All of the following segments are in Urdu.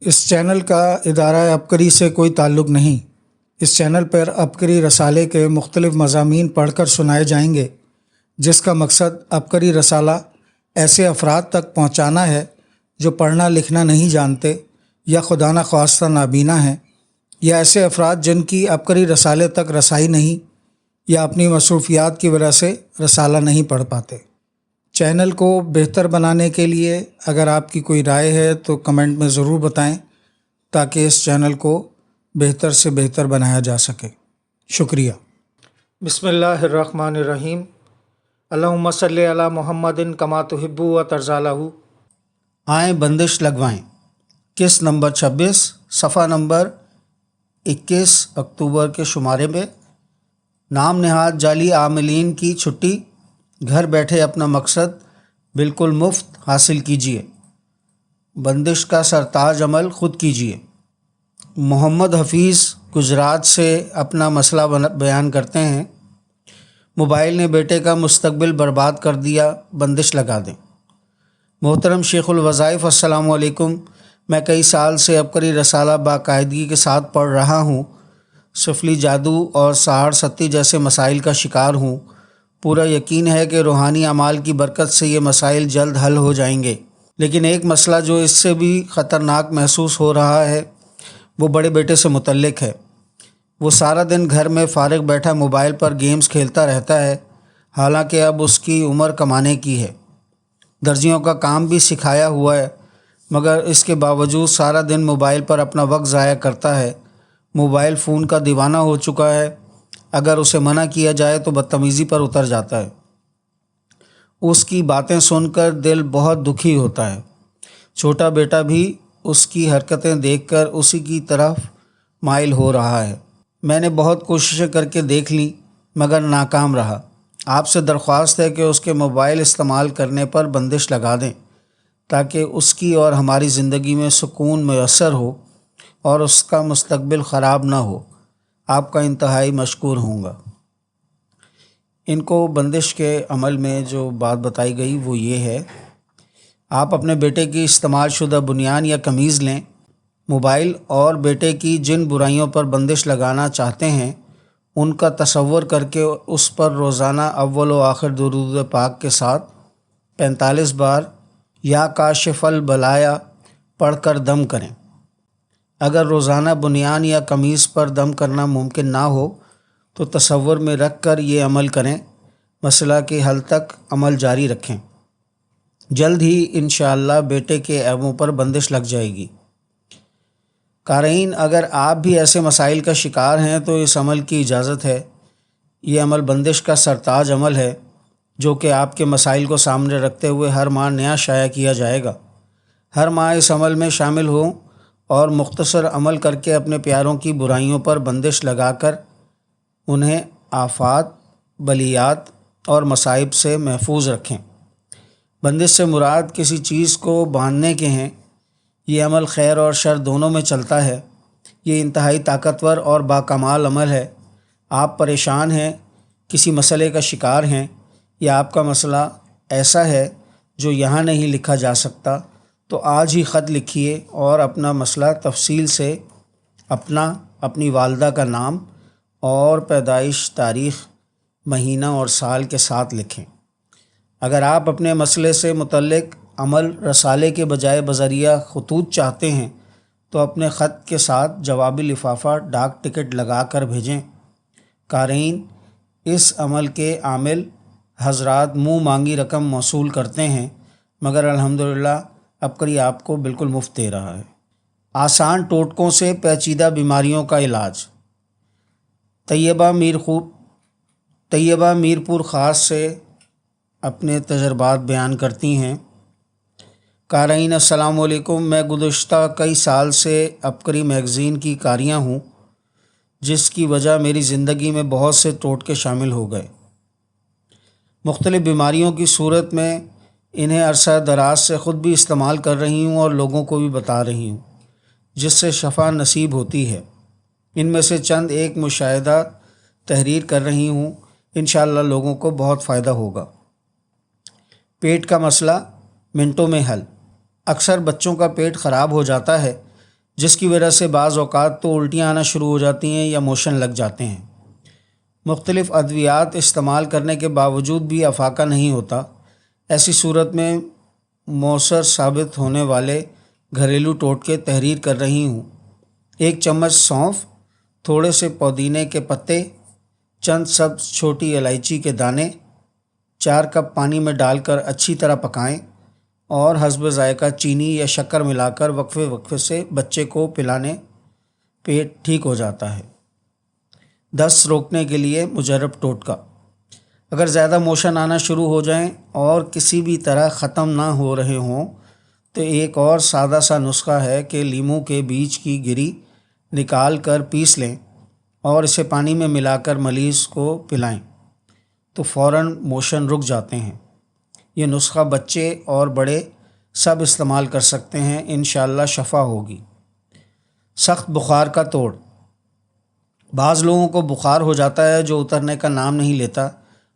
اس چینل کا ادارہ عبقری سے کوئی تعلق نہیں۔ اس چینل پر عبقری رسالے کے مختلف مضامین پڑھ کر سنائے جائیں گے، جس کا مقصد عبقری رسالہ ایسے افراد تک پہنچانا ہے جو پڑھنا لکھنا نہیں جانتے یا خدا نخواستہ نابینا ہیں، یا ایسے افراد جن کی عبقری رسالے تک رسائی نہیں یا اپنی مصروفیات کی وجہ سے رسالہ نہیں پڑھ پاتے۔ چینل کو بہتر بنانے کے لیے اگر آپ کی کوئی رائے ہے تو کمنٹ میں ضرور بتائیں تاکہ اس چینل کو بہتر سے بہتر بنایا جا سکے۔ شکریہ۔ بسم اللہ الرحمن الرحیم۔ اللہم صلی علی محمد کما تحب و ترضی لہ۔ آئیں بندش لگوائیں۔ قسط نمبر 26، صفحہ نمبر 21 اکتوبر کے شمارے میں۔ نام نہاد جعلی عاملین کی چھٹی، گھر بیٹھے اپنا مقصد بالکل مفت حاصل کیجیے۔ بندش کا سرتاج عمل خود کیجیے۔ محمد حفیظ گجرات سے اپنا مسئلہ بیان کرتے ہیں۔ موبائل نے بیٹے کا مستقبل برباد کر دیا، بندش لگا دیں۔ محترم شیخ الوظائف، السلام علیکم۔ میں کئی سال سے عبقری رسالہ باقاعدگی کے ساتھ پڑھ رہا ہوں۔ سفلی جادو اور سحر ستی جیسے مسائل کا شکار ہوں۔ پورا یقین ہے کہ روحانی اعمال کی برکت سے یہ مسائل جلد حل ہو جائیں گے، لیکن ایک مسئلہ جو اس سے بھی خطرناک محسوس ہو رہا ہے وہ بڑے بیٹے سے متعلق ہے۔ وہ سارا دن گھر میں فارغ بیٹھا موبائل پر گیمز کھیلتا رہتا ہے، حالانکہ اب اس کی عمر کمانے کی ہے۔ درزیوں کا کام بھی سکھایا ہوا ہے، مگر اس کے باوجود سارا دن موبائل پر اپنا وقت ضائع کرتا ہے۔ موبائل فون کا دیوانہ ہو چکا ہے۔ اگر اسے منع کیا جائے تو بدتمیزی پر اتر جاتا ہے۔ اس کی باتیں سن کر دل بہت دکھی ہوتا ہے۔ چھوٹا بیٹا بھی اس کی حرکتیں دیکھ کر اسی کی طرف مائل ہو رہا ہے۔ میں نے بہت کوششیں کر کے دیکھ لیں مگر ناکام رہا۔ آپ سے درخواست ہے کہ اس کے موبائل استعمال کرنے پر بندش لگا دیں تاکہ اس کی اور ہماری زندگی میں سکون میسر ہو اور اس کا مستقبل خراب نہ ہو۔ آپ کا انتہائی مشکور ہوں گا۔ ان کو بندش کے عمل میں جو بات بتائی گئی وہ یہ ہے، آپ اپنے بیٹے کی استعمال شدہ بنیان یا قمیض لیں، موبائل اور بیٹے کی جن برائیوں پر بندش لگانا چاہتے ہیں ان کا تصور کر کے اس پر روزانہ اول و آخر درود پاک کے ساتھ 45 بار یا کاشف البلایا پڑھ کر دم کریں۔ اگر روزانہ بنیان یا قمیض پر دم کرنا ممکن نہ ہو تو تصور میں رکھ کر یہ عمل کریں۔ مسئلہ کے حل تک عمل جاری رکھیں۔ جلد ہی انشاءاللہ بیٹے کے عیبوں پر بندش لگ جائے گی۔ قارئین، اگر آپ بھی ایسے مسائل کا شکار ہیں تو اس عمل کی اجازت ہے۔ یہ عمل بندش کا سرتاج عمل ہے جو کہ آپ کے مسائل کو سامنے رکھتے ہوئے ہر ماہ نیا شائع کیا جائے گا۔ ہر ماہ اس عمل میں شامل ہوں اور مختصر عمل کر کے اپنے پیاروں کی برائیوں پر بندش لگا کر انہیں آفات، بلیات اور مصائب سے محفوظ رکھیں۔ بندش سے مراد کسی چیز کو باندھنے کے ہیں۔ یہ عمل خیر اور شر دونوں میں چلتا ہے۔ یہ انتہائی طاقتور اور باکمال عمل ہے۔ آپ پریشان ہیں، کسی مسئلے کا شکار ہیں، یا آپ کا مسئلہ ایسا ہے جو یہاں نہیں لکھا جا سکتا، تو آج ہی خط لکھیے اور اپنا مسئلہ تفصیل سے اپنی والدہ کا نام اور پیدائش تاریخ، مہینہ اور سال کے ساتھ لکھیں۔ اگر آپ اپنے مسئلے سے متعلق عمل رسالے کے بجائے بذریعہ خطوط چاہتے ہیں تو اپنے خط کے ساتھ جوابی لفافہ ڈاک ٹکٹ لگا کر بھیجیں۔ قارئین، اس عمل کے عامل حضرات منہ مانگی رقم موصول کرتے ہیں، مگر الحمدللہ عبقری آپ کو بالکل مفت دے رہا ہے۔ آسان ٹوٹکوں سے پیچیدہ بیماریوں کا علاج۔ طیبہ میرپور خاص سے اپنے تجربات بیان کرتی ہیں۔ قارئین السلام علیکم۔ میں گزشتہ کئی سال سے عبقری میگزین کی قاریہ ہوں، جس کی وجہ میری زندگی میں بہت سے ٹوٹکے شامل ہو گئے۔ مختلف بیماریوں کی صورت میں انہیں عرصہ دراز سے خود بھی استعمال کر رہی ہوں اور لوگوں کو بھی بتا رہی ہوں، جس سے شفا نصیب ہوتی ہے۔ ان میں سے چند ایک مشاہدہ تحریر کر رہی ہوں، انشاءاللہ لوگوں کو بہت فائدہ ہوگا۔ پیٹ کا مسئلہ منٹوں میں حل۔ اکثر بچوں کا پیٹ خراب ہو جاتا ہے جس کی وجہ سے بعض اوقات تو الٹیاں آنا شروع ہو جاتی ہیں یا موشن لگ جاتے ہیں۔ مختلف ادویات استعمال کرنے کے باوجود بھی افاقہ نہیں ہوتا۔ ایسی صورت میں مؤثر ثابت ہونے والے گھریلو ٹوٹکے تحریر کر رہی ہوں۔ 1 چمچ سونف، تھوڑے سے پودینے کے پتے، چند سبز چھوٹی الائچی کے دانے، 4 کپ پانی میں ڈال کر اچھی طرح پکائیں اور حسب ذائقہ چینی یا شکر ملا کر وقفے وقفے سے بچے کو پلانے پیٹ ٹھیک ہو جاتا ہے۔ دست روکنے کے لیے مجرب ٹوٹکا: اگر زیادہ موشن آنا شروع ہو جائیں اور کسی بھی طرح ختم نہ ہو رہے ہوں تو ایک اور سادہ سا نسخہ ہے کہ لیموں کے بیج کی گری نکال کر پیس لیں اور اسے پانی میں ملا کر مریض کو پلائیں تو فوراً موشن رک جاتے ہیں۔ یہ نسخہ بچے اور بڑے سب استعمال کر سکتے ہیں، انشاءاللہ شفا ہوگی۔ سخت بخار کا توڑ: بعض لوگوں کو بخار ہو جاتا ہے جو اترنے کا نام نہیں لیتا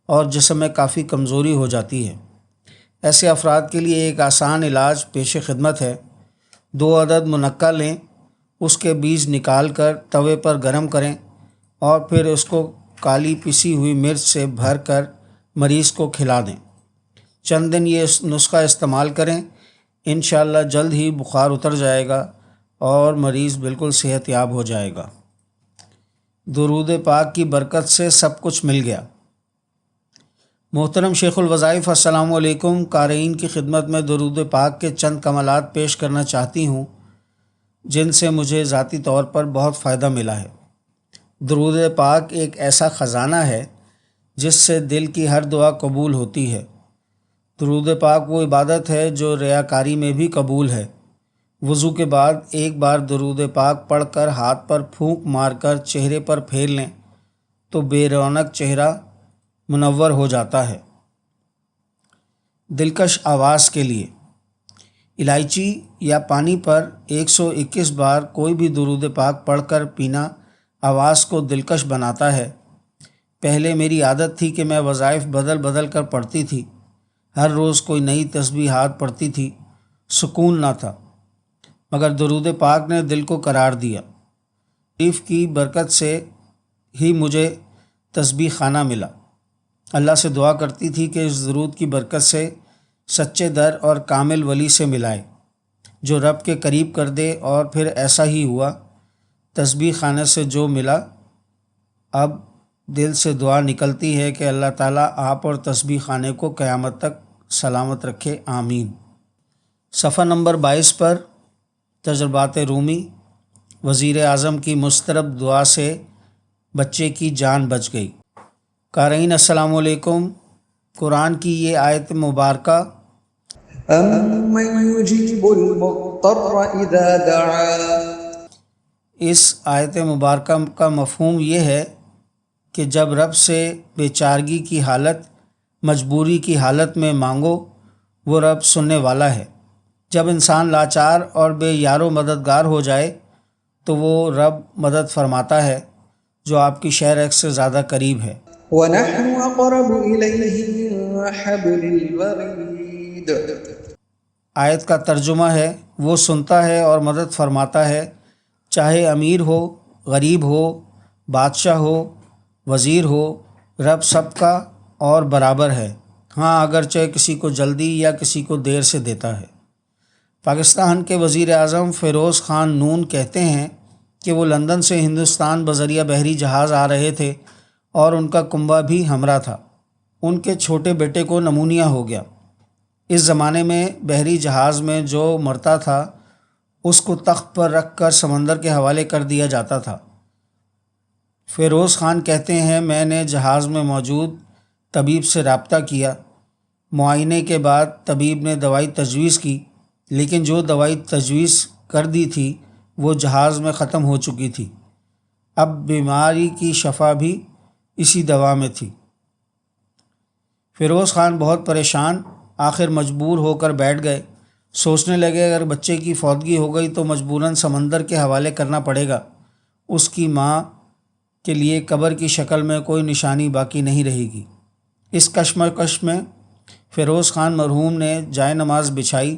اور جسم میں کافی کمزوری ہو جاتی ہے۔ ایسے افراد کے لیے ایک آسان علاج پیش خدمت ہے۔ 2 عدد منقع لیں، اس کے بیج نکال کر توے پر گرم کریں اور پھر اس کو کالی پسی ہوئی مرچ سے بھر کر مریض کو کھلا دیں۔ چند دن یہ نسخہ استعمال کریں، انشاءاللہ جلد ہی بخار اتر جائے گا اور مریض بالکل صحت یاب ہو جائے گا۔ درود پاک کی برکت سے سب کچھ مل گیا۔ محترم شیخ الوظائف، السلام علیکم۔ قارئین کی خدمت میں درود پاک کے چند کمالات پیش کرنا چاہتی ہوں جن سے مجھے ذاتی طور پر بہت فائدہ ملا ہے۔ درود پاک ایک ایسا خزانہ ہے جس سے دل کی ہر دعا قبول ہوتی ہے۔ درود پاک وہ عبادت ہے جو ریاکاری میں بھی قبول ہے۔ وضو کے بعد ایک بار درود پاک پڑھ کر ہاتھ پر پھونک مار کر چہرے پر پھیر لیں تو بے رونق چہرہ منور ہو جاتا ہے۔ دلکش آواز کے لیے: الائچی یا پانی پر 121 بار کوئی بھی درود پاک پڑھ کر پینا آواز کو دلکش بناتا ہے۔ پہلے میری عادت تھی کہ میں وظائف بدل بدل کر پڑھتی تھی، ہر روز کوئی نئی تسبیحات پڑھتی تھی، سکون نہ تھا، مگر درود پاک نے دل کو قرار دیا۔ شریف کی برکت سے ہی مجھے تسبیح خانہ ملا۔ اللہ سے دعا کرتی تھی کہ اس درود کی برکت سے سچے در اور کامل ولی سے ملائے جو رب کے قریب کر دے، اور پھر ایسا ہی ہوا۔ تسبیح خانے سے جو ملا، اب دل سے دعا نکلتی ہے کہ اللہ تعالیٰ آپ اور تسبیح خانے کو قیامت تک سلامت رکھے، آمین۔ صفحہ نمبر 22 پر تجربات رومی: وزیر اعظم کی مسترب دعا سے بچے کی جان بچ گئی۔ قارئین السلام علیکم۔ قرآن کی یہ آیت مبارکہ أَمَّن يُجِيبُ الْمُضْطَرَّ إِذَا دَعَاهُ، اس آیت مبارکہ کا مفہوم یہ ہے کہ جب رب سے بیچارگی کی حالت، مجبوری کی حالت میں مانگو، وہ رب سننے والا ہے۔ جب انسان لاچار اور بے یار و مددگار ہو جائے تو وہ رب مدد فرماتا ہے جو آپ کی شہر سے زیادہ قریب ہے۔ وَنَحْنُ أَقْرَبُ إِلَيْهِ مِنْ حَبْلِ الْوَرِيدِ۔ آیت کا ترجمہ ہے: وہ سنتا ہے اور مدد فرماتا ہے، چاہے امیر ہو، غریب ہو، بادشاہ ہو، وزیر ہو، رب سب کا اور برابر ہے، ہاں اگرچہ کسی کو جلدی یا کسی کو دیر سے دیتا ہے۔ پاکستان کے وزیر اعظم فیروز خان نون کہتے ہیں کہ وہ لندن سے ہندوستان بذریعہ بحری جہاز آ رہے تھے اور ان کا کنبہ بھی ہمراہ تھا۔ ان کے چھوٹے بیٹے کو نمونیا ہو گیا۔ اس زمانے میں بحری جہاز میں جو مرتا تھا اس کو تخت پر رکھ کر سمندر کے حوالے کر دیا جاتا تھا۔ فیروز خان کہتے ہیں، میں نے جہاز میں موجود طبیب سے رابطہ کیا۔ معائنے کے بعد طبیب نے دوائی تجویز کی، لیکن جو دوائی تجویز کر دی تھی وہ جہاز میں ختم ہو چکی تھی۔ اب بیماری کی شفا بھی اسی دوا میں تھی۔ فیروز خان بہت پریشان، آخر مجبور ہو کر بیٹھ گئے۔ سوچنے لگے اگر بچے کی فوتگی ہو گئی تو مجبوراً سمندر کے حوالے کرنا پڑے گا۔ اس کی ماں کے لیے قبر کی شکل میں کوئی نشانی باقی نہیں رہے گی۔ اس کشمکش میں فیروز خان مرحوم نے جائے نماز بچھائی،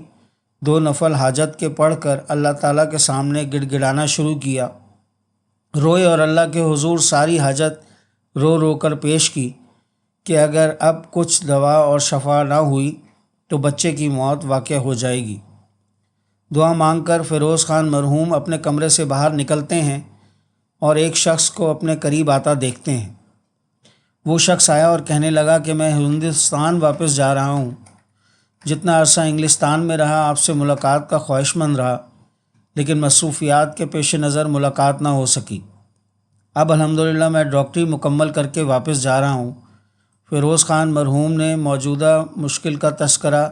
2 نفل حاجت کے پڑھ کر اللہ تعالیٰ کے سامنے گڑ گڑانا شروع کیا، روئے اور اللہ کے حضور ساری حاجت رو رو کر پیش کی کہ اگر اب کچھ دوا اور شفا نہ ہوئی تو بچے کی موت واقع ہو جائے گی۔ دعا مانگ کر فیروز خان مرحوم اپنے کمرے سے باہر نکلتے ہیں اور ایک شخص کو اپنے قریب آتا دیکھتے ہیں۔ وہ شخص آیا اور کہنے لگا کہ میں ہندوستان واپس جا رہا ہوں، جتنا عرصہ انگلستان میں رہا آپ سے ملاقات کا خواہش مند رہا، لیکن مصروفیات کے پیش نظر ملاقات نہ ہو سکی۔ اب الحمدللہ میں ڈاکٹری مکمل کر کے واپس جا رہا ہوں۔ فیروز خان مرحوم نے موجودہ مشکل کا تذکرہ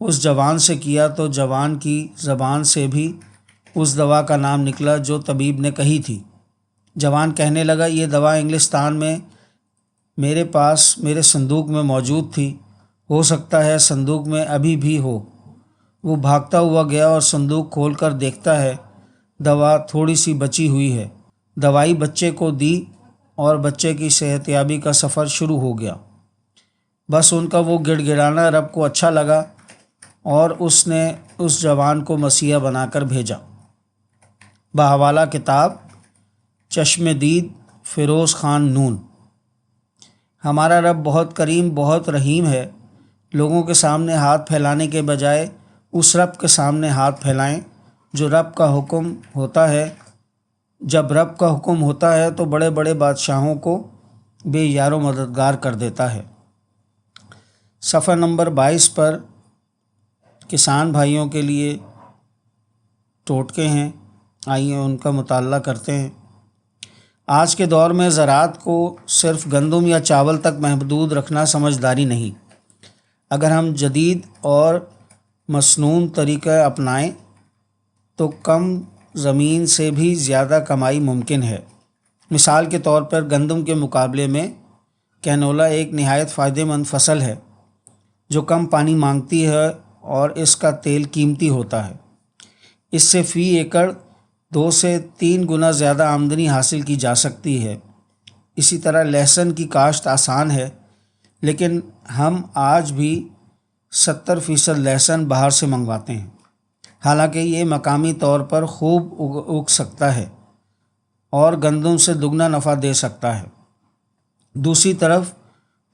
اس جوان سے کیا تو جوان کی زبان سے بھی اس دوا کا نام نکلا جو طبیب نے کہی تھی۔ جوان کہنے لگا یہ دوا انگلستان میں میرے پاس میرے صندوق میں موجود تھی، ہو سکتا ہے صندوق میں ابھی بھی ہو۔ وہ بھاگتا ہوا گیا اور صندوق کھول کر دیکھتا ہے دوا تھوڑی سی بچی ہوئی ہے۔ دوائی بچے کو دی اور بچے کی صحت یابی کا سفر شروع ہو گیا۔ بس ان کا وہ گڑ گڑانا رب کو اچھا لگا اور اس نے اس جوان کو مسیحا بنا کر بھیجا۔ بحوالہ کتاب چشم دید فیروز خان نون۔ ہمارا رب بہت کریم بہت رحیم ہے۔ لوگوں کے سامنے ہاتھ پھیلانے کے بجائے اس رب کے سامنے ہاتھ پھیلائیں جو رب کا حکم ہوتا ہے۔ جب رب کا حکم ہوتا ہے تو بڑے بڑے بادشاہوں کو بے یار و مددگار کر دیتا ہے۔ صفحہ نمبر 22 پر کسان بھائیوں کے لیے ٹوٹکے ہیں، آئیے ان کا مطالعہ کرتے ہیں۔ آج کے دور میں زراعت کو صرف گندم یا چاول تک محدود رکھنا سمجھداری نہیں۔ اگر ہم جدید اور مسنون طریقہ اپنائیں تو کم زمین سے بھی زیادہ کمائی ممکن ہے۔ مثال کے طور پر گندم کے مقابلے میں کینولا ایک نہایت فائدہ مند فصل ہے جو کم پانی مانگتی ہے اور اس کا تیل قیمتی ہوتا ہے۔ اس سے فی ایکڑ 2 سے 3 گنا زیادہ آمدنی حاصل کی جا سکتی ہے۔ اسی طرح لہسن کی کاشت آسان ہے، لیکن ہم آج بھی 70% لہسن باہر سے منگواتے ہیں، حالانکہ یہ مقامی طور پر خوب اگ سکتا ہے اور گندم سے دگنا نفع دے سکتا ہے۔ دوسری طرف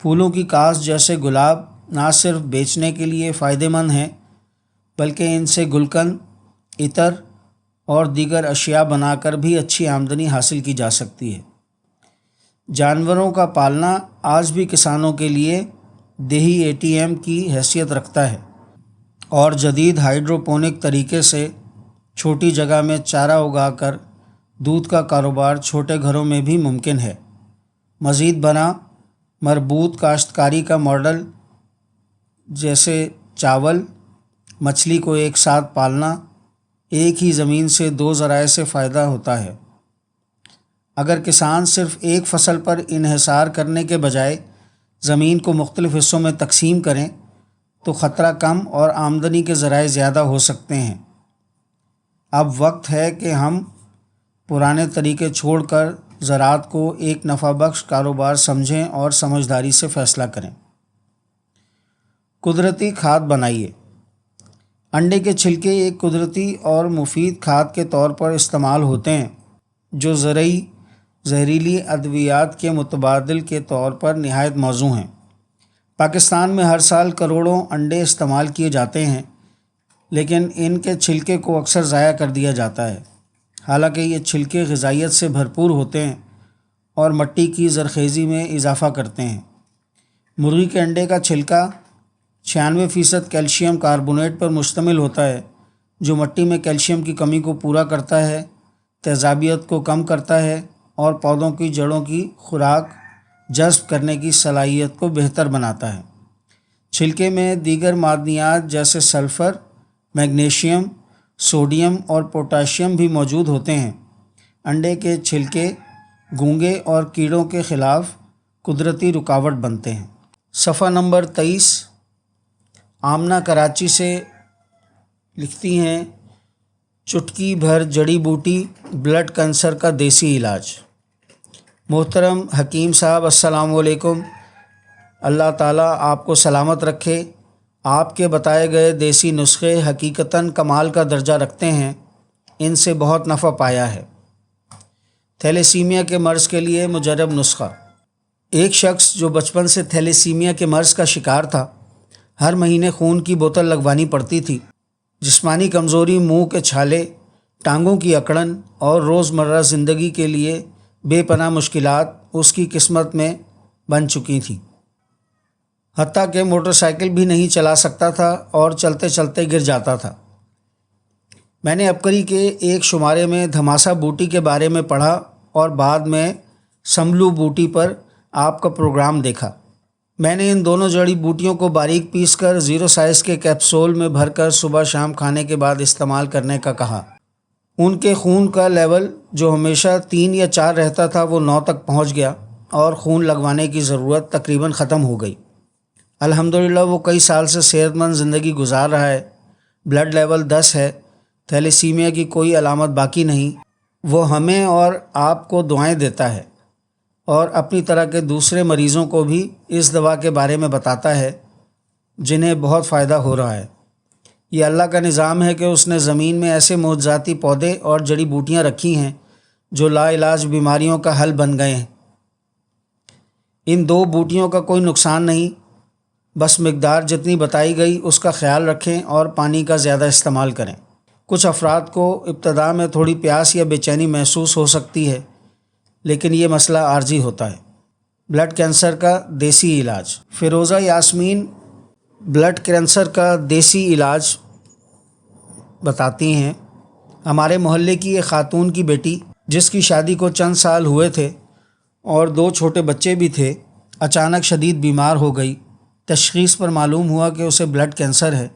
پھولوں کی کاشت جیسے گلاب نہ صرف بیچنے کے لیے فائدہ مند ہیں بلکہ ان سے گلقند، عطر اور دیگر اشیاء بنا کر بھی اچھی آمدنی حاصل کی جا سکتی ہے۔ جانوروں کا پالنا آج بھی کسانوں کے لیے دیہی ATM کی حیثیت رکھتا ہے اور جدید ہائیڈروپونک طریقے سے چھوٹی جگہ میں چارہ اگا کر دودھ کا کاروبار چھوٹے گھروں میں بھی ممکن ہے۔ مزید برآں مربوط کاشتکاری کا ماڈل جیسے چاول، مچھلی کو ایک ساتھ پالنا، ایک ہی زمین سے 2 ذرائع سے فائدہ ہوتا ہے۔ اگر کسان صرف ایک فصل پر انحصار کرنے کے بجائے زمین کو مختلف حصوں میں تقسیم کریں تو خطرہ کم اور آمدنی کے ذرائع زیادہ ہو سکتے ہیں۔ اب وقت ہے کہ ہم پرانے طریقے چھوڑ کر زراعت کو ایک نفع بخش کاروبار سمجھیں اور سمجھداری سے فیصلہ کریں۔ قدرتی کھاد بنائیے۔ انڈے کے چھلکے ایک قدرتی اور مفید کھاد کے طور پر استعمال ہوتے ہیں جو زہریلی ادویات کے متبادل کے طور پر نہایت موزوں ہیں۔ پاکستان میں ہر سال کروڑوں انڈے استعمال کیے جاتے ہیں، لیکن ان کے چھلکے کو اکثر ضائع کر دیا جاتا ہے، حالانکہ یہ چھلکے غذائیت سے بھرپور ہوتے ہیں اور مٹی کی زرخیزی میں اضافہ کرتے ہیں۔ مرغی کے انڈے کا چھلکا 96% کیلشیم کاربونیٹ پر مشتمل ہوتا ہے جو مٹی میں کیلشیم کی کمی کو پورا کرتا ہے، تیزابیت کو کم کرتا ہے اور پودوں کی جڑوں کی خوراک جذب کرنے کی صلاحیت کو بہتر بناتا ہے۔ چھلکے میں دیگر معدنیات جیسے سلفر، میگنیشیم، سوڈیم اور پوٹاشیم بھی موجود ہوتے ہیں۔ انڈے کے چھلکے گونگے اور کیڑوں کے خلاف قدرتی رکاوٹ بنتے ہیں۔ صفحہ نمبر 23 آمنہ کراچی سے لکھتی ہیں، چٹکی بھر جڑی بوٹی بلڈ کینسر کا دیسی علاج۔ محترم حکیم صاحب السلام علیکم، اللہ تعالیٰ آپ کو سلامت رکھے آپ کے بتائے گئے دیسی نسخے حقیقتاً کمال کا درجہ رکھتے ہیں، ان سے بہت نفع پایا ہے۔ تھیلیسیمیا کے مرض کے لیے مجرب نسخہ۔ ایک شخص جو بچپن سے تھیلیسیمیا کے مرض کا شکار تھا، ہر مہینے خون کی بوتل لگوانی پڑتی تھی۔ جسمانی کمزوری، منہ کے چھالے، ٹانگوں کی اکڑن اور روزمرہ زندگی کے لیے بے پناہ مشکلات اس کی قسمت میں بن چکی تھیں۔ حتیٰ کہ موٹر سائیکل بھی نہیں چلا سکتا تھا اور چلتے چلتے گر جاتا تھا۔ میں نے عبقری کے ایک شمارے میں دھماسا بوٹی کے بارے میں پڑھا اور بعد میں سملو بوٹی پر آپ کا پروگرام دیکھا۔ میں نے ان دونوں جڑی بوٹیوں کو باریک پیس کر 0 سائز کے کیپسول میں بھر کر صبح شام کھانے کے بعد استعمال کرنے کا کہا۔ ان کے خون کا لیول جو ہمیشہ 3 یا 4 رہتا تھا وہ 9 تک پہنچ گیا اور خون لگوانے کی ضرورت تقریباً ختم ہو گئی۔ الحمدللہ وہ کئی سال سے صحت مند زندگی گزار رہا ہے۔ بلڈ لیول 10 ہے، تھیلیسیمیا کی کوئی علامت باقی نہیں۔ وہ ہمیں اور آپ کو دعائیں دیتا ہے اور اپنی طرح کے دوسرے مریضوں کو بھی اس دوا کے بارے میں بتاتا ہے جنہیں بہت فائدہ ہو رہا ہے۔ یہ اللہ کا نظام ہے کہ اس نے زمین میں ایسے معجزاتی پودے اور جڑی بوٹیاں رکھی ہیں جو لا علاج بیماریوں کا حل بن گئے ہیں۔ ان 2 بوٹیوں کا کوئی نقصان نہیں، بس مقدار جتنی بتائی گئی اس کا خیال رکھیں اور پانی کا زیادہ استعمال کریں۔ کچھ افراد کو ابتدا میں تھوڑی پیاس یا بے چینی محسوس ہو سکتی ہے، لیکن یہ مسئلہ عارضی ہوتا ہے۔ بلڈ کینسر کا دیسی علاج۔ فیروزہ یاسمین بلڈ کینسر کا دیسی علاج بتاتی ہیں۔ ہمارے محلے کی ایک خاتون کی بیٹی جس کی شادی کو چند سال ہوئے تھے اور 2 چھوٹے بچے بھی تھے، اچانک شدید بیمار ہو گئی۔ تشخیص پر معلوم ہوا کہ اسے بلڈ کینسر ہے۔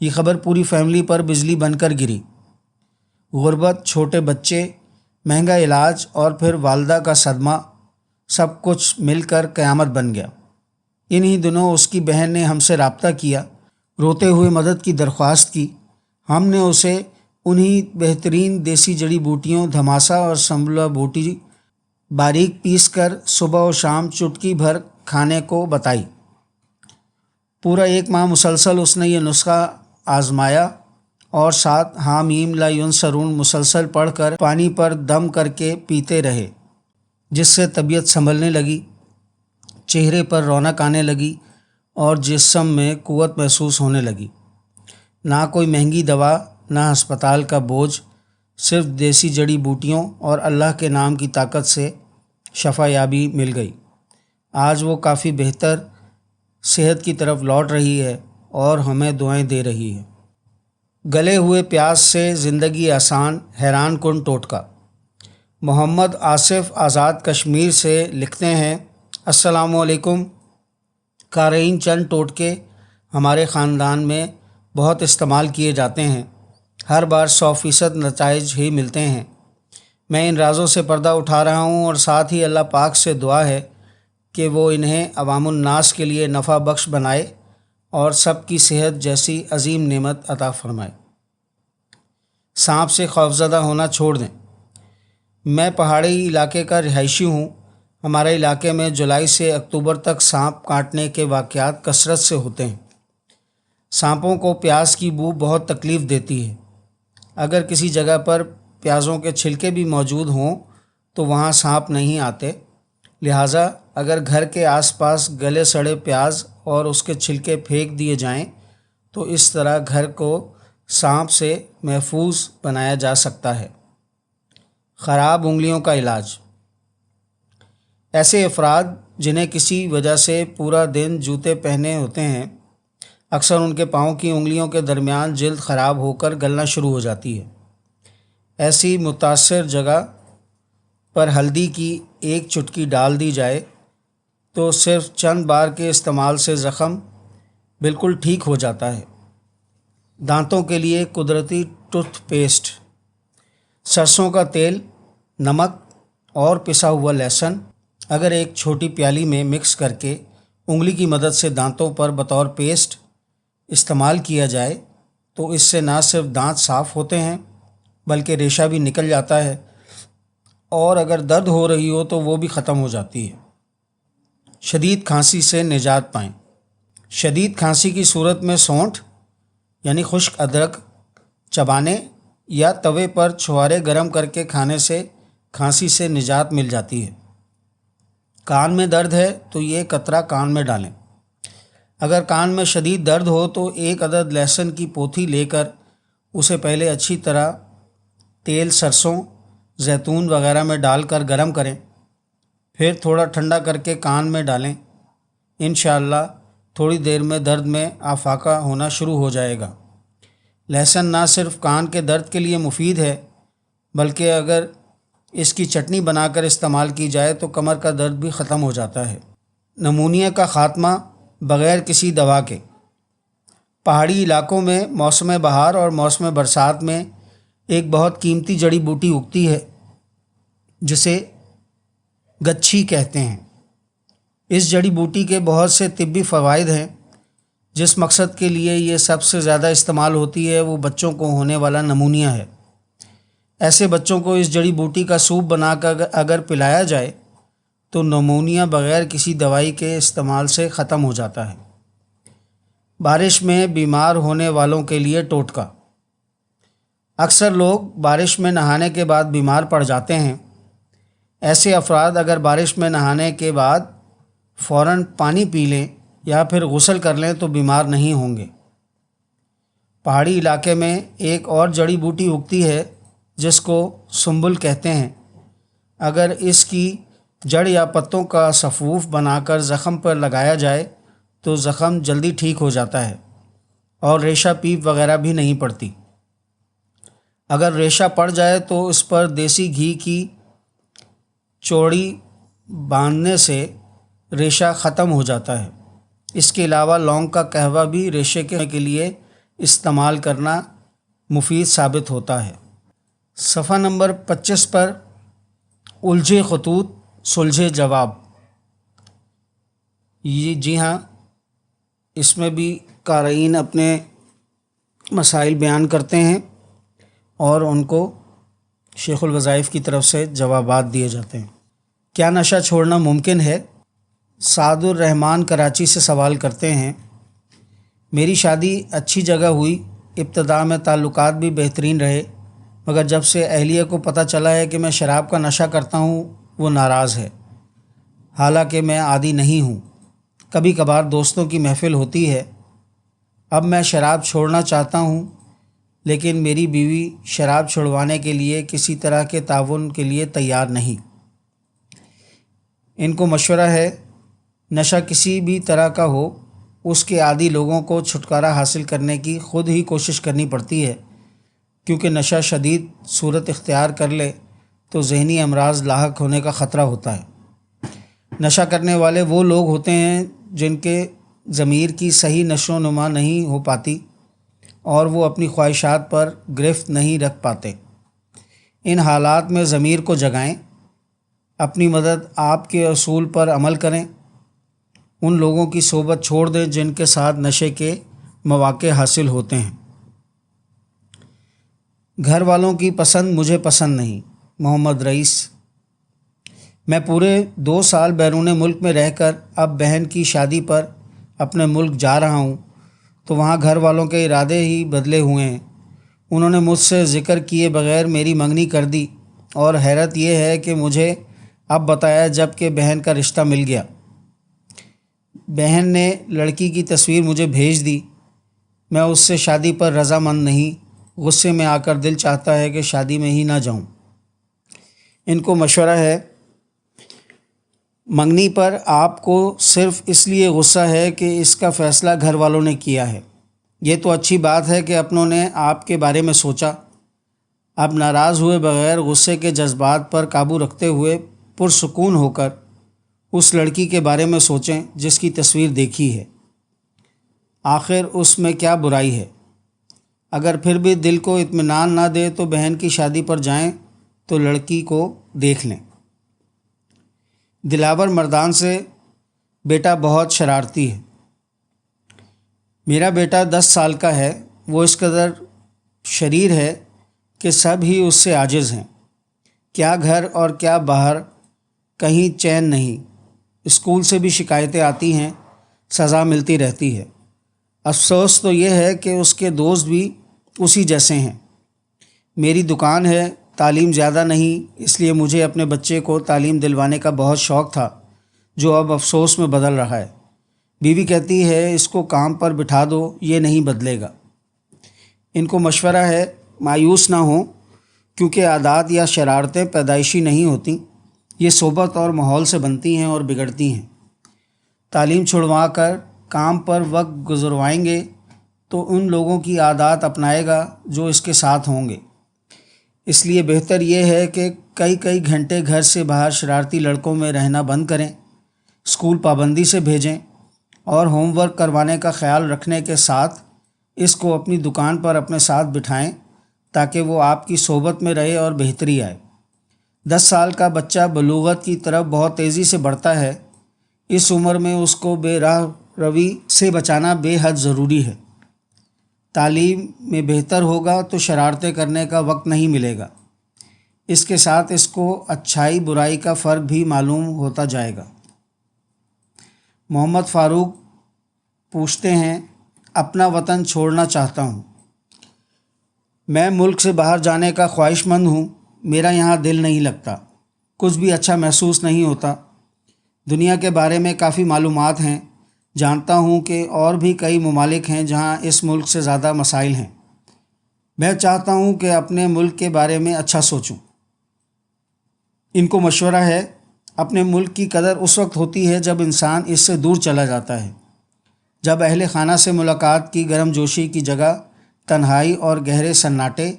یہ خبر پوری فیملی پر بجلی بن کر گری۔ غربت، چھوٹے بچے، مہنگا علاج اور پھر والدہ کا صدمہ، سب کچھ مل کر قیامت بن گیا۔ انہی دنوں اس کی بہن نے ہم سے رابطہ کیا، روتے ہوئے مدد کی درخواست کی۔ ہم نے اسے انہی بہترین دیسی جڑی بوٹیوں دھماسا اور سمبلا بوٹی باریک پیس کر صبح و شام چٹکی بھر کھانے کو بتائی۔ پورا 1 ماہ مسلسل اس نے یہ نسخہ آزمایا اور ساتھ حامیم لا ینصرون مسلسل پڑھ کر پانی پر دم کر کے پیتے رہے، جس سے طبیعت سنبھلنے لگی، چہرے پر رونق آنے لگی اور جسم میں قوت محسوس ہونے لگی۔ نہ کوئی مہنگی دوا، نہ ہسپتال کا بوجھ، صرف دیسی جڑی بوٹیوں اور اللہ کے نام کی طاقت سے شفا یابی مل گئی۔ آج وہ کافی بہتر صحت کی طرف لوٹ رہی ہے اور ہمیں دعائیں دے رہی ہے۔ گلے ہوئے پیاز سے زندگی آسان، حیران کن ٹوٹکا۔ محمد آصف آزاد کشمیر سے لکھتے ہیں، السلام علیکم قارئین، چند ٹوٹکے ہمارے خاندان میں بہت استعمال کیے جاتے ہیں، ہر بار 100% نتائج ہی ملتے ہیں۔ میں ان رازوں سے پردہ اٹھا رہا ہوں اور ساتھ ہی اللہ پاک سے دعا ہے کہ وہ انہیں عوام الناس کے لیے نفع بخش بنائے اور سب کی صحت جیسی عظیم نعمت عطا فرمائے۔ سانپ سے خوفزدہ ہونا چھوڑ دیں۔ میں پہاڑی علاقے کا رہائشی ہوں۔ ہمارے علاقے میں جولائی سے اکتوبر تک سانپ کاٹنے کے واقعات کثرت سے ہوتے ہیں۔ سانپوں کو پیاز کی بو بہت تکلیف دیتی ہے۔ اگر کسی جگہ پر پیازوں کے چھلکے بھی موجود ہوں تو وہاں سانپ نہیں آتے، لہٰذا اگر گھر کے آس پاس گلے سڑے پیاز اور اس کے چھلکے پھینک دیے جائیں تو اس طرح گھر کو سانپ سے محفوظ بنایا جا سکتا ہے۔ خراب انگلیوں کا علاج۔ ایسے افراد جنہیں کسی وجہ سے پورا دن جوتے پہنے ہوتے ہیں، اکثر ان کے پاؤں کی انگلیوں کے درمیان جلد خراب ہو کر گلنا شروع ہو جاتی ہے۔ ایسی متاثر جگہ پر ہلدی کی 1 چٹکی ڈال دی جائے تو صرف چند بار کے استعمال سے زخم بالکل ٹھیک ہو جاتا ہے۔ دانتوں کے لیے قدرتی ٹوتھ پیسٹ۔ سرسوں کا تیل، نمک اور پسا ہوا لہسن اگر ایک چھوٹی پیالی میں مکس کر کے انگلی کی مدد سے دانتوں پر بطور پیسٹ استعمال کیا جائے تو اس سے نہ صرف دانت صاف ہوتے ہیں بلکہ ریشہ بھی نکل جاتا ہے اور اگر درد ہو رہی ہو تو وہ بھی ختم ہو جاتی ہے۔ شدید کھانسی سے نجات پائیں۔ شدید کھانسی کی صورت میں سونٹھ یعنی خشک ادرک چبانے یا توے پر چھوارے گرم کر کے کھانے سے کھانسی سے نجات مل جاتی ہے۔ کان میں درد ہے تو یہ قطرہ کان میں ڈالیں۔ اگر کان میں شدید درد ہو تو 1 عدد لہسن کی پوتھی لے کر اسے پہلے اچھی طرح تیل سرسوں زیتون وغیرہ میں ڈال کر گرم کریں، پھر تھوڑا ٹھنڈا کر کے کان میں ڈالیں۔ انشاءاللہ تھوڑی دیر میں درد میں افاقہ ہونا شروع ہو جائے گا۔ لہسن نہ صرف کان کے درد کے لیے مفید ہے بلکہ اگر اس کی چٹنی بنا کر استعمال کی جائے تو کمر کا درد بھی ختم ہو جاتا ہے۔ نمونیا کا خاتمہ بغیر کسی دوا کے۔ پہاڑی علاقوں میں موسم بہار اور موسم برسات میں ایک بہت قیمتی جڑی بوٹی اگتی ہے جسے گچھی کہتے ہیں۔ اس جڑی بوٹی کے بہت سے طبی فوائد ہیں۔ جس مقصد کے لیے یہ سب سے زیادہ استعمال ہوتی ہے وہ بچوں کو ہونے والا نمونیا ہے۔ ایسے بچوں کو اس جڑی بوٹی کا سوپ بنا کر اگر پلایا جائے تو نمونیا بغیر کسی دوائی کے استعمال سے ختم ہو جاتا ہے۔ بارش میں بیمار ہونے والوں کے لیے ٹوٹکا۔ اکثر لوگ بارش میں نہانے کے بعد بیمار پڑ جاتے ہیں۔ ایسے افراد اگر بارش میں نہانے کے بعد فوراً پانی پی لیں یا پھر غسل کر لیں تو بیمار نہیں ہوں گے۔ پہاڑی علاقے میں ایک اور جڑی بوٹی اگتی ہے جس کو سنبل کہتے ہیں۔ اگر اس کی جڑ یا پتوں کا سفوف بنا کر زخم پر لگایا جائے تو زخم جلدی ٹھیک ہو جاتا ہے اور ریشہ پیپ وغیرہ بھی نہیں پڑتی۔ اگر ریشہ پڑ جائے تو اس پر دیسی گھی کی چوڑی باندھنے سے ریشہ ختم ہو جاتا ہے۔ اس کے علاوہ لونگ کا قہوہ بھی ریشے کے لیے استعمال کرنا مفید ثابت ہوتا ہے۔ صفحہ نمبر 25 پر الجھے خطوط سلجھے جواب۔ یہ جی ہاں، اس میں بھی قارئین اپنے مسائل بیان کرتے ہیں اور ان کو شیخ الوظائف کی طرف سے جوابات دیے جاتے ہیں۔ کیا نشہ چھوڑنا ممکن ہے؟ سعد الرحمن کراچی سے سوال کرتے ہیں، میری شادی اچھی جگہ ہوئی، ابتداء میں تعلقات بھی بہترین رہے، مگر جب سے اہلیہ کو پتہ چلا ہے کہ میں شراب کا نشہ کرتا ہوں وہ ناراض ہے، حالانکہ میں عادی نہیں ہوں۔ کبھی کبھار دوستوں کی محفل ہوتی ہے۔ اب میں شراب چھوڑنا چاہتا ہوں لیکن میری بیوی شراب چھڑوانے کے لیے کسی طرح کے تعاون کے لیے تیار نہیں۔ ان کو مشورہ ہے نشہ کسی بھی طرح کا ہو، اس کے عادی لوگوں کو چھٹکارا حاصل کرنے کی خود ہی کوشش کرنی پڑتی ہے، کیونکہ نشہ شدید صورت اختیار کر لے تو ذہنی امراض لاحق ہونے کا خطرہ ہوتا ہے۔ نشہ کرنے والے وہ لوگ ہوتے ہیں جن کے ضمیر کی صحیح نشو و نما نہیں ہو پاتی اور وہ اپنی خواہشات پر گرفت نہیں رکھ پاتے۔ ان حالات میں ضمیر کو جگائیں، اپنی مدد آپ کے اصول پر عمل کریں، ان لوگوں کی صحبت چھوڑ دیں جن کے ساتھ نشے کے مواقع حاصل ہوتے ہیں۔ گھر والوں کی پسند مجھے پسند نہیں۔ محمد رئیس۔ میں پورے 2 سال بیرون ملک میں رہ کر اب بہن کی شادی پر اپنے ملک جا رہا ہوں تو وہاں گھر والوں کے ارادے ہی بدلے ہوئے ہیں۔ انہوں نے مجھ سے ذکر کیے بغیر میری منگنی کر دی اور حیرت یہ ہے کہ مجھے اب بتایا جب کہ بہن کا رشتہ مل گیا۔ بہن نے لڑکی کی تصویر مجھے بھیج دی۔ میں اس سے شادی پر رضامند نہیں، غصے میں آ کر دل چاہتا ہے کہ شادی میں ہی نہ جاؤں۔ ان کو مشورہ ہے منگنی پر آپ کو صرف اس لیے غصہ ہے کہ اس کا فیصلہ گھر والوں نے کیا ہے۔ یہ تو اچھی بات ہے کہ اپنوں نے آپ کے بارے میں سوچا۔ اب ناراض ہوئے بغیر غصے کے جذبات پر قابو رکھتے ہوئے پرسکون ہو کر اس لڑکی کے بارے میں سوچیں جس کی تصویر دیکھی ہے۔ آخر اس میں کیا برائی ہے؟ اگر پھر بھی دل کو اطمینان نہ دے تو بہن کی شادی پر جائیں تو لڑکی کو دیکھ لیں۔ دلاور مردان سے، بیٹا بہت شرارتی ہے۔ میرا بیٹا 10 سال کا ہے، وہ اس قدر شریر ہے کہ سب ہی اس سے عاجز ہیں۔ کیا گھر اور کیا باہر، کہیں چین نہیں۔ اسکول سے بھی شکایتیں آتی ہیں، سزا ملتی رہتی ہے۔ افسوس تو یہ ہے کہ اس کے دوست بھی اسی جیسے ہیں۔ میری دکان ہے، تعلیم زیادہ نہیں، اس لیے مجھے اپنے بچے کو تعلیم دلوانے کا بہت شوق تھا، جو اب افسوس میں بدل رہا ہے۔ بیوی کہتی ہے اس کو کام پر بٹھا دو، یہ نہیں بدلے گا۔ ان کو مشورہ ہے مایوس نہ ہوں، کیونکہ عادات یا شرارتیں پیدائشی نہیں ہوتیں، یہ صحبت اور ماحول سے بنتی ہیں اور بگڑتی ہیں۔ تعلیم چھڑوا کر کام پر وقت گزروائیں گے تو ان لوگوں کی عادات اپنائے گا جو اس کے ساتھ ہوں گے۔ اس لیے بہتر یہ ہے کہ کئی گھنٹے گھر سے باہر شرارتی لڑکوں میں رہنا بند کریں، اسکول پابندی سے بھیجیں اور ہوم ورک کروانے کا خیال رکھنے کے ساتھ اس کو اپنی دکان پر اپنے ساتھ بٹھائیں تاکہ وہ آپ کی صحبت میں رہے اور بہتری آئے۔ 10 سال کا بچہ بلوغت کی طرف بہت تیزی سے بڑھتا ہے، اس عمر میں اس کو بے راہ روی سے بچانا بے حد ضروری ہے۔ تعلیم میں بہتر ہوگا تو شرارتیں کرنے کا وقت نہیں ملے گا، اس کے ساتھ اس کو اچھائی برائی کا فرق بھی معلوم ہوتا جائے گا۔ محمد فاروق پوچھتے ہیں، اپنا وطن چھوڑنا چاہتا ہوں، میں ملک سے باہر جانے کا خواہش مند ہوں، میرا یہاں دل نہیں لگتا، کچھ بھی اچھا محسوس نہیں ہوتا۔ دنیا کے بارے میں کافی معلومات ہیں، جانتا ہوں کہ اور بھی کئی ممالک ہیں جہاں اس ملک سے زیادہ مسائل ہیں۔ میں چاہتا ہوں کہ اپنے ملک کے بارے میں اچھا سوچوں۔ ان کو مشورہ ہے، اپنے ملک کی قدر اس وقت ہوتی ہے جب انسان اس سے دور چلا جاتا ہے، جب اہل خانہ سے ملاقات کی گرم جوشی کی جگہ تنہائی اور گہرے سناٹے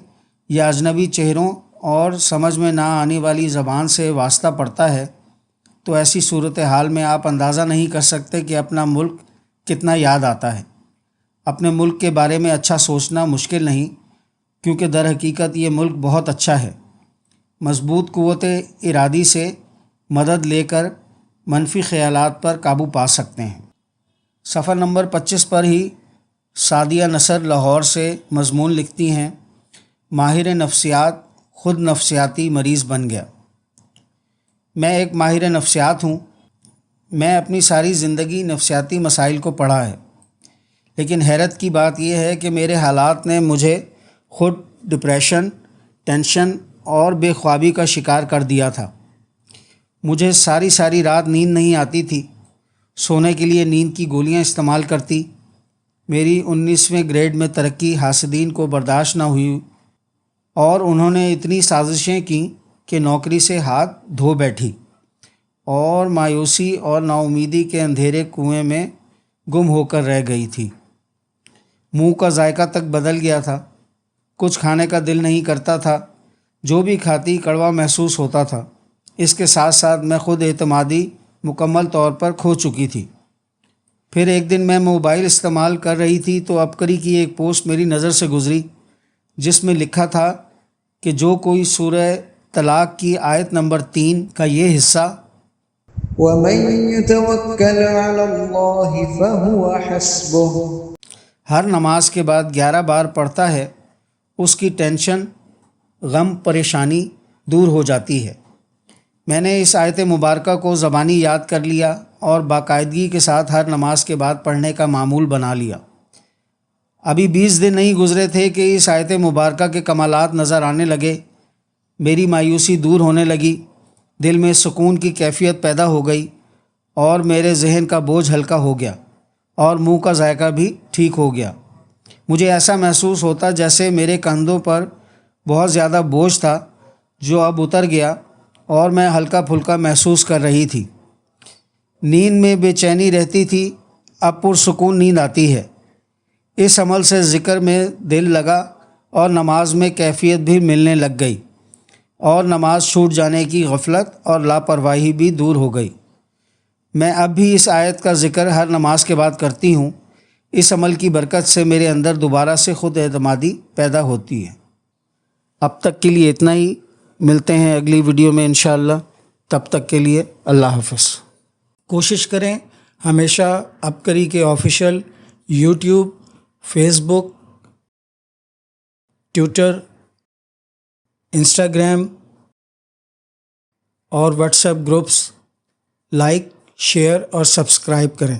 یا اجنبی چہروں اور سمجھ میں نہ آنے والی زبان سے واسطہ پڑتا ہے، تو ایسی صورتحال میں آپ اندازہ نہیں کر سکتے کہ اپنا ملک کتنا یاد آتا ہے۔ اپنے ملک کے بارے میں اچھا سوچنا مشکل نہیں، کیونکہ در حقیقت یہ ملک بہت اچھا ہے۔ مضبوط قوت ارادی سے مدد لے کر منفی خیالات پر قابو پا سکتے ہیں۔ صفحہ نمبر 25 پر ہی سعدیہ نصر لاہور سے مضمون لکھتی ہیں، ماہر نفسیات خود نفسیاتی مریض بن گیا۔ میں ایک ماہر نفسیات ہوں، میں اپنی ساری زندگی نفسیاتی مسائل کو پڑھا ہے، لیکن حیرت کی بات یہ ہے کہ میرے حالات نے مجھے خود ڈپریشن، ٹینشن اور بے خوابی کا شکار کر دیا تھا۔ مجھے ساری رات نیند نہیں آتی تھی، سونے کے لیے نیند کی گولیاں استعمال کرتی۔ میری 19ویں گریڈ میں ترقی حاسدین کو برداشت نہ ہوئی اور انہوں نے اتنی سازشیں کیں کہ نوکری سے ہاتھ دھو بیٹھی اور مایوسی اور نا امیدی کے اندھیرے کنویں میں گم ہو کر رہ گئی تھی۔ منہ کا ذائقہ تک بدل گیا تھا، کچھ کھانے کا دل نہیں کرتا تھا، جو بھی کھاتی کڑوا محسوس ہوتا تھا۔ اس کے ساتھ ساتھ میں خود اعتمادی مکمل طور پر کھو چکی تھی۔ پھر ایک دن میں موبائل استعمال کر رہی تھی تو عبقری کی ایک پوسٹ میری نظر سے گزری، جس میں لکھا تھا کہ جو کوئی سورہ طلاق کی آیت نمبر 3 کا یہ حصہ وَمَن يَتَوَكَّلْ عَلَى اللَّهِ فَهُوَ حَسْبُهُ ہر نماز کے بعد 11 بار پڑھتا ہے، اس کی ٹینشن، غم، پریشانی دور ہو جاتی ہے۔ میں نے اس آیت مبارکہ کو زبانی یاد کر لیا اور باقاعدگی کے ساتھ ہر نماز کے بعد پڑھنے کا معمول بنا لیا۔ ابھی 20 دن نہیں گزرے تھے کہ اس آیت مبارکہ کے کمالات نظر آنے لگے، میری مایوسی دور ہونے لگی، دل میں سکون کی کیفیت پیدا ہو گئی اور میرے ذہن کا بوجھ ہلکا ہو گیا اور منہ کا ذائقہ بھی ٹھیک ہو گیا۔ مجھے ایسا محسوس ہوتا جیسے میرے کندھوں پر بہت زیادہ بوجھ تھا جو اب اتر گیا اور میں ہلکا پھلکا محسوس کر رہی تھی۔ نیند میں بے چینی رہتی تھی، اب پرسکون نیند آتی ہے۔ اس عمل سے ذکر میں دل لگا اور نماز میں کیفیت بھی ملنے لگ گئی اور نماز چھوٹ جانے کی غفلت اور لاپرواہی بھی دور ہو گئی۔ میں اب بھی اس آیت کا ذکر ہر نماز کے بعد کرتی ہوں، اس عمل کی برکت سے میرے اندر دوبارہ سے خود اعتمادی پیدا ہوتی ہے۔ اب تک کے لیے اتنا ہی، ملتے ہیں اگلی ویڈیو میں انشاءاللہ، تب تک کے لیے اللہ حافظ۔ کوشش کریں ہمیشہ عبقری کے آفیشیل یوٹیوب، فیس بک، ٹویٹر، انسٹاگرام اور what's app groups like, share اور سبسکرائب کریں۔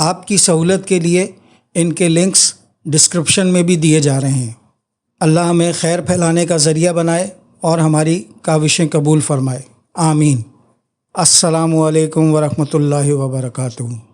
آپ کی سہولت کے لیے ان کے لنکس ڈسکرپشن میں بھی دیے جا رہے ہیں۔ اللہ ہمیں خیر پھیلانے کا ذریعہ بنائے اور ہماری کاوشیں قبول فرمائے، آمین۔ السلام علیکم ورحمۃ اللہ وبرکاتہ۔